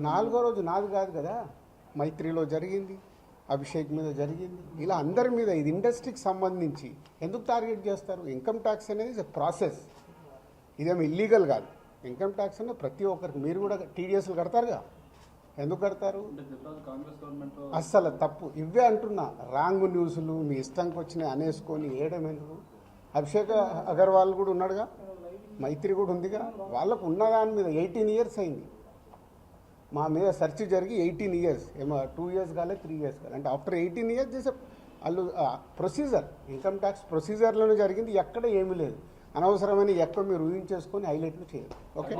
నాలుగో రోజు నాది కాదు కదా, మైత్రిలో జరిగింది, అభిషేక్ మీద జరిగింది, ఇలా అందరి మీద. ఇది ఇండస్ట్రీకి సంబంధించి ఎందుకు టార్గెట్ చేస్తారు? ఇన్కమ్ ట్యాక్స్ అనేది ప్రాసెస్, ఇదేమి ఇల్లీగల్ కాదు. ఇన్కమ్ ట్యాక్స్ అనేది ప్రతి ఒక్కరికి, మీరు కూడా టీడీఎస్లు కడతారుగా, ఎందుకు కడతారు? అస్సలు తప్పు. ఇవే అంటున్నా, రాంగ్ న్యూస్లు మీ ఇష్టంకి వచ్చినాయి అనేసుకొని ఏయడం ఎందుకు? అభిషేక్ అగర్వాల్ కూడా ఉన్నాడుగా, మైత్రి కూడా ఉందిగా, వాళ్ళకు ఉన్నదాని మీద 18 years అయింది. మా మీద సెర్చ్ జరిగి 18 years, ఏమో 2 years కాలేదు, 3 years కాలేదు. అంటే ఆఫ్టర్ 18 years చేసే వాళ్ళు ప్రొసీజర్, ఇన్కమ్ ట్యాక్స్ ప్రొసీజర్లోనే జరిగింది, ఎక్కడ ఏమీ లేదు. అనవసరమైన ఎక్కువ మీరు ఊహించేసుకొని హైలైట్లు చేయరు. ఓకే.